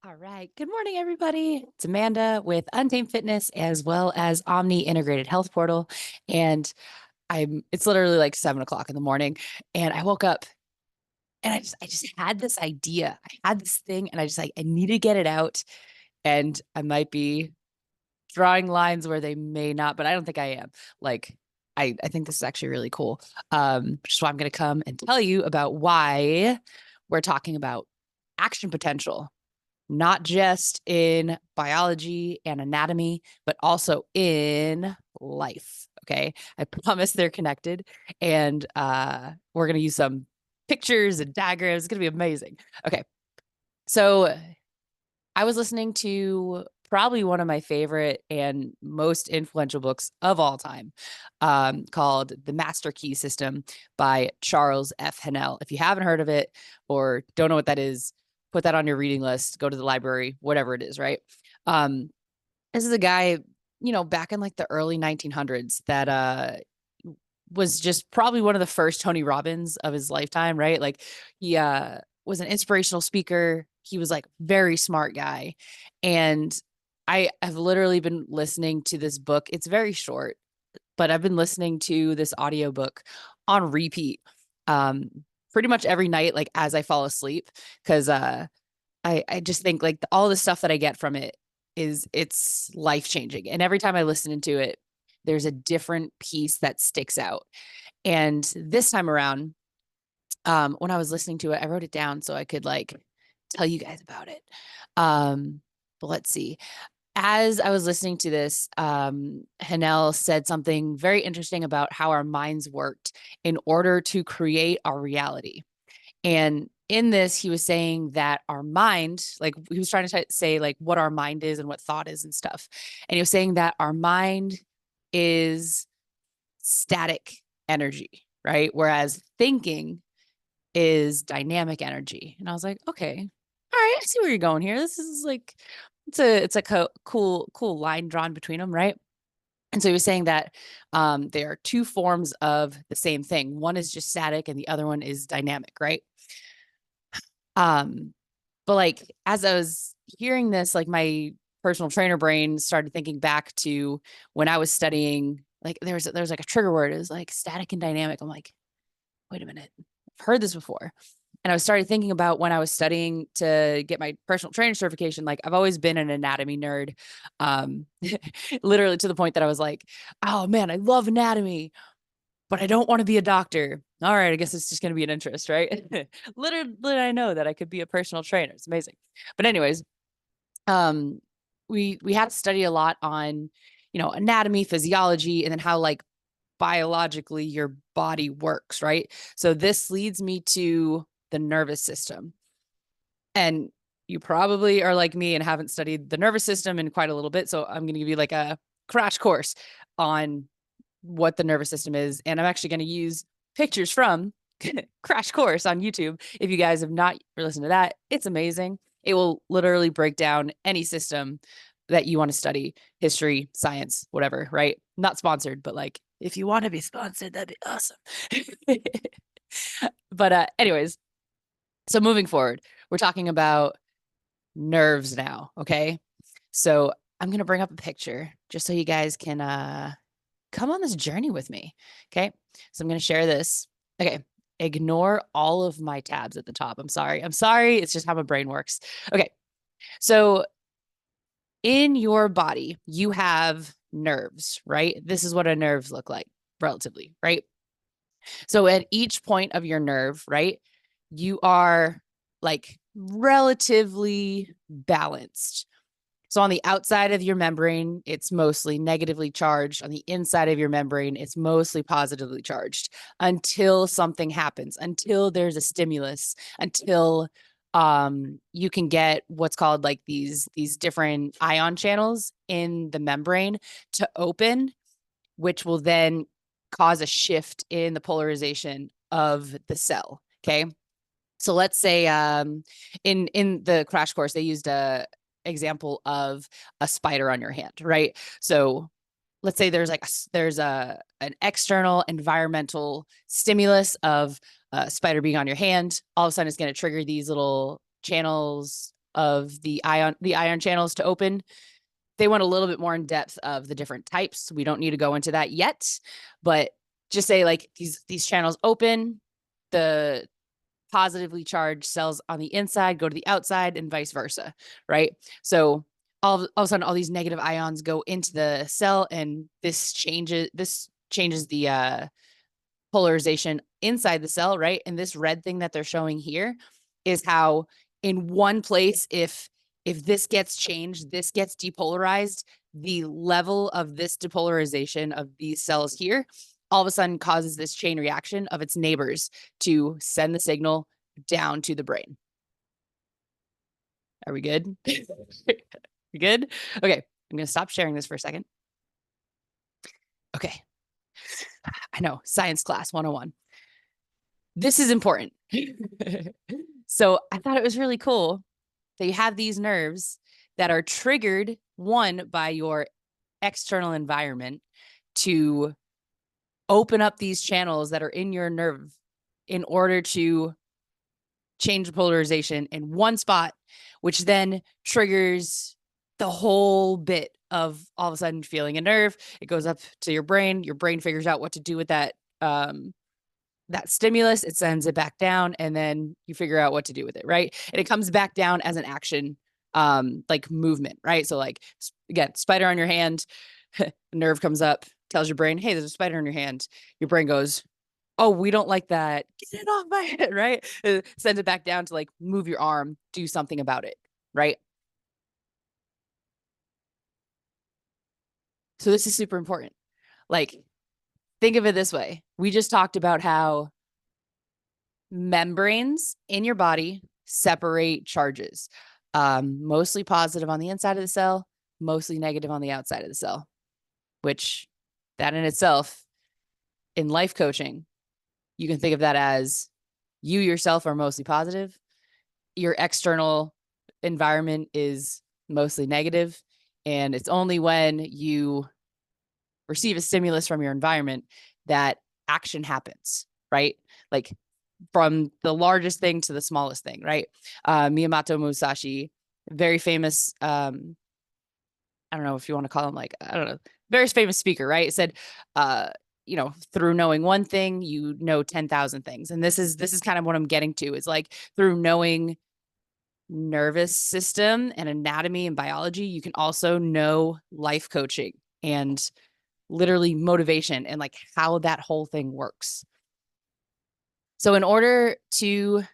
All right. Good morning, everybody. It's Amanda with Untamed Fitness as well as Omni Integrated Health Portal. And it's literally like 7 o'clock in the morning. And I woke up and I just had this idea. I had this thing and I need to get it out. And I might be drawing lines where they may not, but I don't think I am. Like, I think this is actually really cool. Which is why I'm going to come and tell you about why we're talking about action potential, not just in biology and anatomy, but also in life. Okay. I promise they're connected. And we're going to use some pictures and diagrams. It's going to be amazing. Okay. So I was listening to probably one of my favorite and most influential books of all time, called The Master Key System by Charles F. Hennell. If you haven't heard of it or don't know what that is, put that on your reading list, go to the library, whatever it is, right? Um, this is a guy, back in like the early 1900s that was just probably one of the first Tony Robbins of his lifetime, right? Like he was an inspirational speaker. He was like very smart guy. And I have literally been listening to this book. It's very short, but I've been listening to this audiobook on repeat um pretty much every night, like as I fall asleep, because I just think like all the stuff that I get from it it's life changing. And every time I listen to it, there's a different piece that sticks out. And this time around, when I was listening to it, I wrote it down so I could like tell you guys about it. But let's see. As I was listening to this, Hanel said something very interesting about how our minds worked in order to create our reality. And in this, he was saying that our mind, like he was trying to say like what our mind is and what thought is and stuff. And he was saying that our mind is static energy, right? Whereas thinking is dynamic energy. And I was like, okay, all right, I see where you're going here. This is like, it's a cool line drawn between them, right? And so he was saying that there are two forms of the same thing. One is just static and the other one is dynamic, right? Um, but like as I was hearing this, like my personal trainer brain started thinking back to when I was studying, like there's like a trigger word is like static and dynamic. I'm like, wait a minute, I've heard this before. And I started thinking about when I was studying to get my personal trainer certification. Like I've always been an anatomy nerd, um, literally to the point that I was like, oh man, I love anatomy, but I don't want to be a doctor. All right, I guess it's just going to be an interest, right? Literally, I know that I could be a personal trainer. It's amazing. But anyways, um, we had to study a lot on, anatomy, physiology, and then how like biologically your body works, right? So this leads me to the nervous system. And you probably are like me and haven't studied the nervous system in quite a little bit. So I'm going to give you like a crash course on what the nervous system is. And I'm actually going to use pictures from Crash Course on YouTube. If you guys have not listened to that, it's amazing. It will literally break down any system that you want to study, history, science, whatever, right? Not sponsored, but like if you want to be sponsored, that'd be awesome. But anyways, so moving forward, we're talking about nerves now, okay? So I'm going to bring up a picture just so you guys can come on this journey with me. Okay. So I'm going to share this. Okay. Ignore all of my tabs at the top. I'm sorry. I'm sorry. It's just how my brain works. Okay. So in your body, you have nerves, right? This is what a nerves look like relatively, right? So at each point of your nerve, right, you are like relatively balanced. So on the outside of your membrane, it's mostly negatively charged. On the inside of your membrane, it's mostly positively charged until something happens, until there's a stimulus, until you can get what's called like these different ion channels in the membrane to open, which will then cause a shift in the polarization of the cell. Okay. So let's say in the crash course, they used a example of a spider on your hand, right? So let's say there's an external environmental stimulus of a spider being on your hand. All of a sudden, it's going to trigger these little channels of the ion channels to open. They went a little bit more in depth of the different types. We don't need to go into that yet, but just say like these channels open, the positively charged cells on the inside go to the outside and vice versa, right? So all of a sudden, all these negative ions go into the cell, and this changes the polarization inside the cell, right? And this red thing that they're showing here is how in one place, if this gets changed, this gets depolarized, the level of this depolarization of these cells here all of a sudden causes this chain reaction of its neighbors to send the signal down to the brain. Are we good? We good? Okay, I'm going to stop sharing this for a second. Okay. I know, science class 101. This is important. So I thought it was really cool that you have these nerves that are triggered, one, by your external environment to open up these channels that are in your nerve in order to change the polarization in one spot, which then triggers the whole bit of all of a sudden feeling a nerve. It goes up to your brain. Your brain figures out what to do with that that stimulus. It sends it back down, and then you figure out what to do with it, right? And it comes back down as an action, like movement, right? So like again, spider on your hand, nerve comes up, tells your brain, hey, there's a spider on your hand. Your brain goes, oh, we don't like that. Get it off my head, right? It sends it back down to like move your arm, do something about it, right? So this is super important. Like, think of it this way. We just talked about how membranes in your body separate charges, mostly positive on the inside of the cell, mostly negative on the outside of the cell, which that in itself, in life coaching, you can think of that as you yourself are mostly positive. Your external environment is mostly negative, and it's only when you receive a stimulus from your environment that action happens, right? Like from the largest thing to the smallest thing, right? Miyamoto Musashi, very famous, I don't know if you want to call him like, I don't know, very famous speaker, right? It said, through knowing one thing, you know 10,000 things. And this is kind of what I'm getting to, is like through knowing nervous system and anatomy and biology, you can also know life coaching and literally motivation and like how that whole thing works. So in order to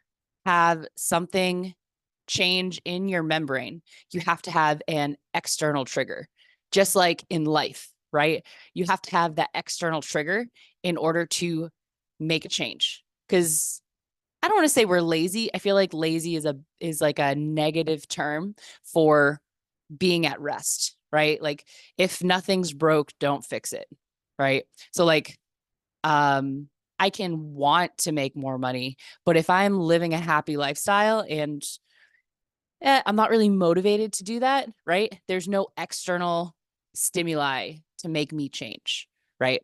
have something change in your membrane, you have to have an external trigger, just like in life, right? You have to have that external trigger in order to make a change. Because I don't want to say we're lazy. I feel like lazy is like a negative term for being at rest, right? Like if nothing's broke, don't fix it, right? So like I can want to make more money, but if I'm living a happy lifestyle and I'm not really motivated to do that, right? There's no external stimuli to make me change, right?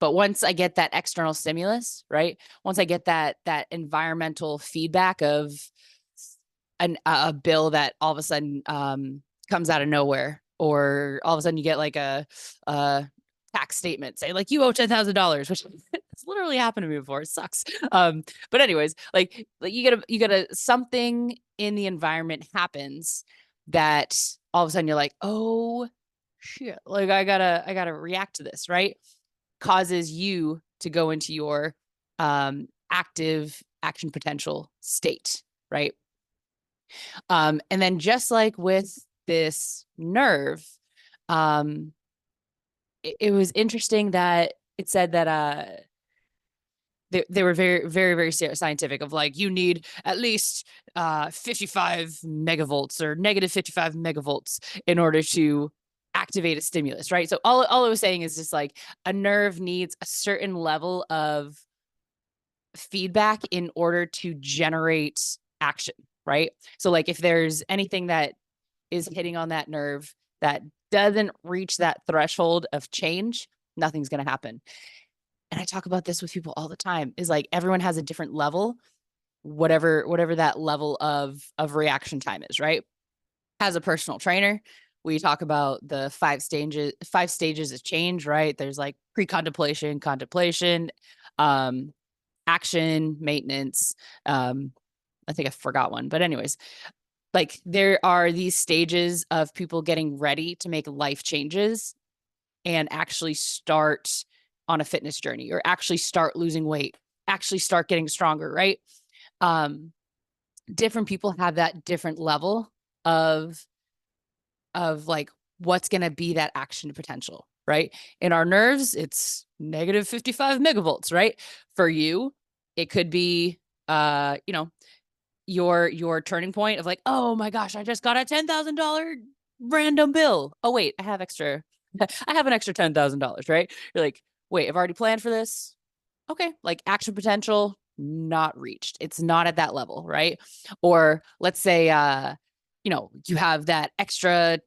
But once I get that external stimulus, right? Once I get that environmental feedback of a bill that all of a sudden comes out of nowhere, or all of a sudden you get like a tax statement say like you owe $10,000, which it's literally happened to me before. It sucks. But anyways, like you get a something in the environment happens that all of a sudden you're like, oh shit, like I gotta react to this, right? Causes you to go into your active action potential state, right? And then just like with this nerve, it was interesting that it said that they were very, very, very scientific of like, you need at least 55 megavolts or negative 55 megavolts in order to activate a stimulus, right? So all I was saying is just like a nerve needs a certain level of feedback in order to generate action, right? So like if there's anything that is hitting on that nerve that doesn't reach that threshold of change, nothing's going to happen. And I talk about this with people all the time, is like everyone has a different level. whatever that level of reaction time is, right? As a personal trainer, we talk about the five stages of change, right? There's like pre-contemplation, contemplation, um, action, maintenance. I think I forgot one, but anyways, like there are these stages of people getting ready to make life changes and actually start on a fitness journey or actually start losing weight, actually start getting stronger, right? Um, Different people have that different level of like what's going to be that action potential, right? In our nerves, it's negative 55 megavolts, right? For you, it could be you know, your turning point of like, oh my gosh, I just got a $10,000 random bill. Oh wait, I have extra I have an extra $10,000, right? You're like, wait, I've already planned for this. Okay, like action potential not reached. It's not at that level, right? Or let's say you have that extra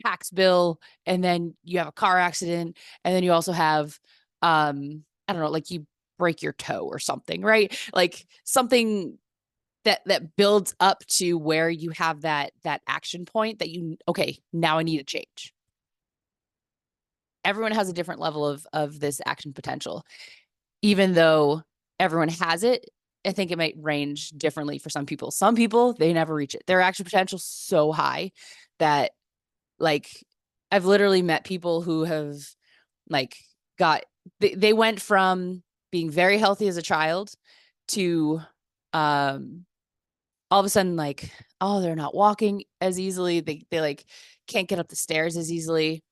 tax bill and then you have a car accident and then you also have I don't know, like you break your toe or something, right? Like something that builds up to where you have that action point that you, okay, now I need to change. Everyone has a different level of this action potential. Even though everyone has it, I think it might range differently for some people. Some people, they never reach it. Their action potential is so high that like I've literally met people who have like got they went from being very healthy as a child to um all of a sudden like, oh, they're not walking as easily. They like can't get up the stairs as easily.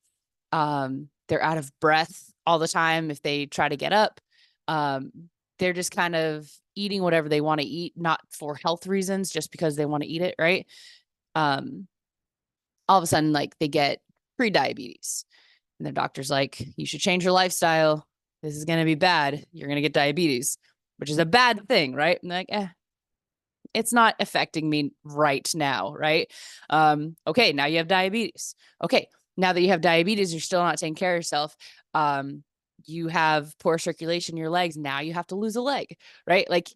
They're out of breath all the time if they try to get up. Um, they're just kind of eating whatever they want to eat, not for health reasons, just because they want to eat it, right? Um, all of a sudden, like they get pre-diabetes, and their doctor's like, you should change your lifestyle. This is going to be bad. You're going to get diabetes, which is a bad thing, right? And like, it's not affecting me right now, right? Okay, now you have diabetes. Okay, now that you have diabetes, you're still not taking care of yourself. You have poor circulation in your legs. Now you have to lose a leg, right? Like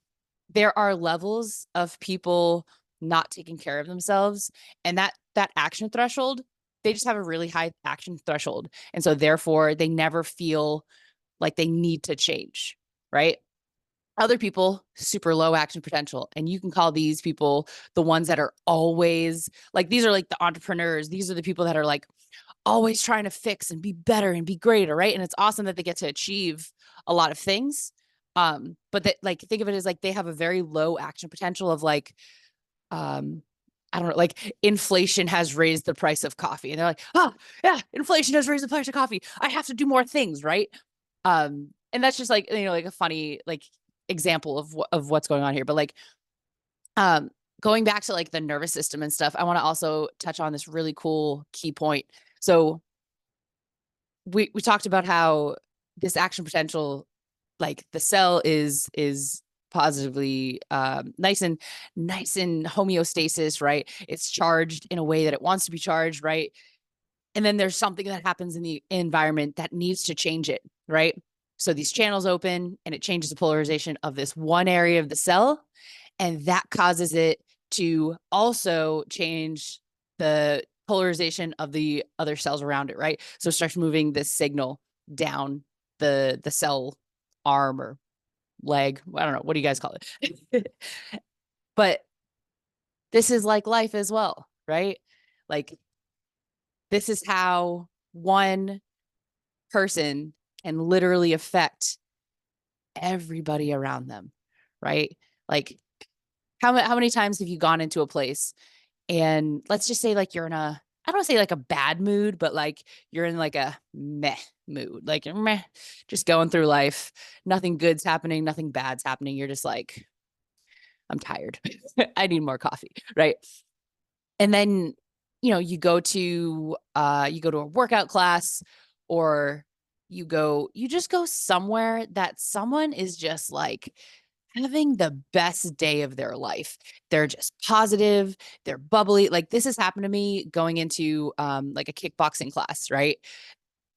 there are levels of people not taking care of themselves, and that action threshold, they just have a really high action threshold, and so therefore they never feel like they need to change, right? Other people, super low action potential. And you can call these people the ones that are always like, these are like the entrepreneurs. These are the people that are like always trying to fix and be better and be greater. Right. And it's awesome that they get to achieve a lot of things. But that like, think of it as like, they have a very low action potential of like, um, I don't know, like inflation has raised the price of coffee. And they're like, oh yeah, inflation has raised the price of coffee. I have to do more things. Right. And that's just like, like a funny, like example of what's going on here. But like, um, going back to like the nervous system and stuff, I want to also touch on this really cool key point. So we talked about how this action potential, like the cell is positively nice and homeostasis, right? It's charged in a way that it wants to be charged, right? And then there's something that happens in the environment that needs to change it, right? So these channels open and it changes the polarization of this one area of the cell. And that causes it to also change the polarization of the other cells around it, right? So it starts moving this signal down the cell arm or leg. I don't know. What do you guys call it? But this is like life as well, right? Like this is how one person can literally affect everybody around them, right? Like how many times have you gone into a place and let's just say like you're in a, I don't want to say like a bad mood, but like you're in like a meh mood, like you're meh, just going through life, nothing good's happening, nothing bad's happening. You're just like, I'm tired. I need more coffee, right? And then you go to a workout class, or you just go somewhere that someone is just like having the best day of their life. They're just positive, they're bubbly. Like this has happened to me going into like a kickboxing class, right?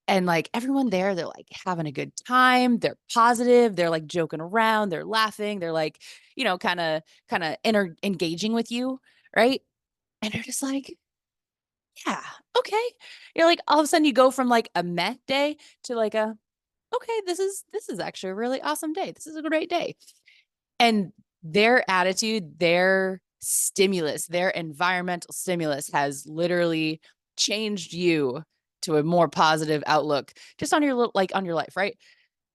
And like everyone there, they're like having a good time. They're positive. They're like joking around. They're laughing. They're like, kind of engaging with you, right? And you're just like, yeah, okay. You're like all of a sudden you go from like a meh day to like a okay, this is actually a really awesome day. This is a great day. And their attitude, their stimulus, their environmental stimulus has literally changed you to a more positive outlook just on your like on your life, right?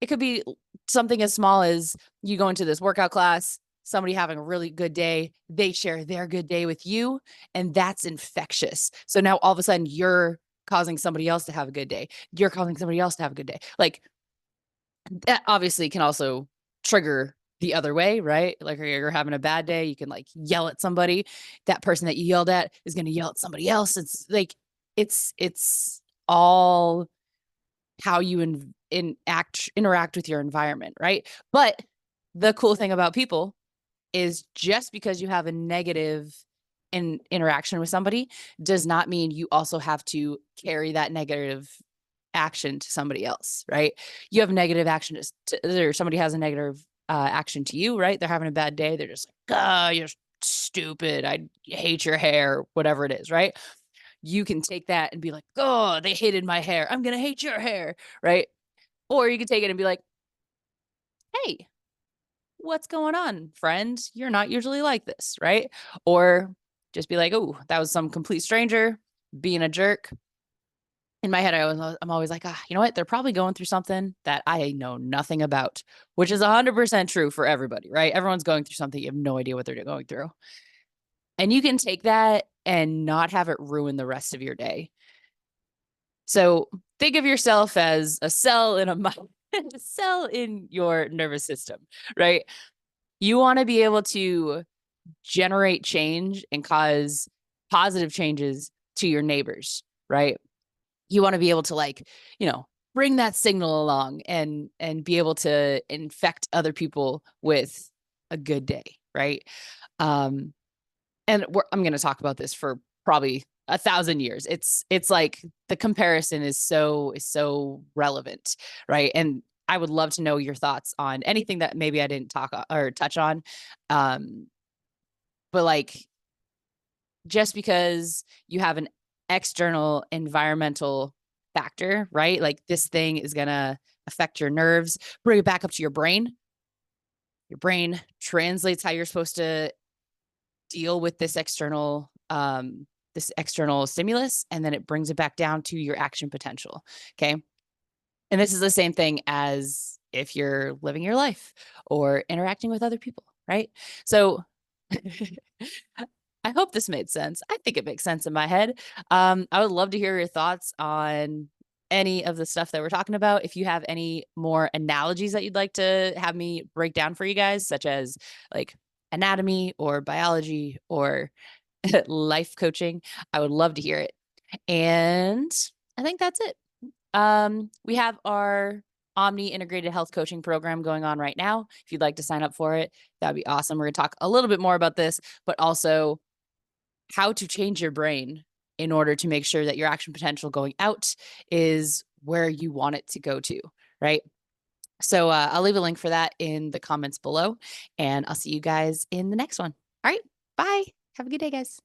It could be something as small as you go into this workout class, somebody having a really good day, they share their good day with you, and that's infectious. So now all of a sudden you're causing somebody else to have a good day. You're causing somebody else to have a good day. Like that obviously can also trigger the other way, right? Like you're having a bad day, you can like yell at somebody. That person that you yelled at is going to yell at somebody else. It's like it's all how you interact with your environment, right? But the cool thing about people is just because you have a negative interaction with somebody does not mean you also have to carry that negative action to somebody else, right? You have negative action or somebody has a negative action to you, right? They're having a bad day. They're just like, you're stupid. I hate your hair, whatever it is, right? You can take that and be like, oh, they hated my hair. I'm going to hate your hair, right? Or you can take it and be like, hey, what's going on, friend? You're not usually like this, right? Or just be like, oh, that was some complete stranger being a jerk. In my head, I'm always like, you know what? They're probably going through something that I know nothing about, which is 100% true for everybody, right? Everyone's going through something. You have no idea what they're going through. And you can take that and not have it ruin the rest of your day. So think of yourself as a cell in a a cell in your nervous system, right? You want to be able to generate change and cause positive changes to your neighbors, right? You want to be able to like, bring that signal along and be able to infect other people with a good day, right? Um, and I'm going to talk about this for probably 1,000 years. It's like the comparison is so relevant, right? And I would love to know your thoughts on anything that maybe I didn't talk or touch on. Um, but like just because you have an external environmental factor, right? Like this thing is going to affect your nerves, bring it back up to your brain. Your brain translates how you're supposed to deal with this external stimulus, and then it brings it back down to your action potential. Okay. And this is the same thing as if you're living your life or interacting with other people, right? So I hope this made sense. I think it makes sense in my head. I would love to hear your thoughts on any of the stuff that we're talking about. If you have any more analogies that you'd like to have me break down for you guys, such as like anatomy or biology or life coaching, I would love to hear it. And I think that's it. We have our Omni Integrated Health Coaching Program going on right now. If you'd like to sign up for it, that'd be awesome. We're going to talk a little bit more about this, but also how to change your brain in order to make sure that your action potential going out is where you want it to go to, right? So I'll leave a link for that in the comments below, and I'll see you guys in the next one. All right, bye. Have a good day, guys.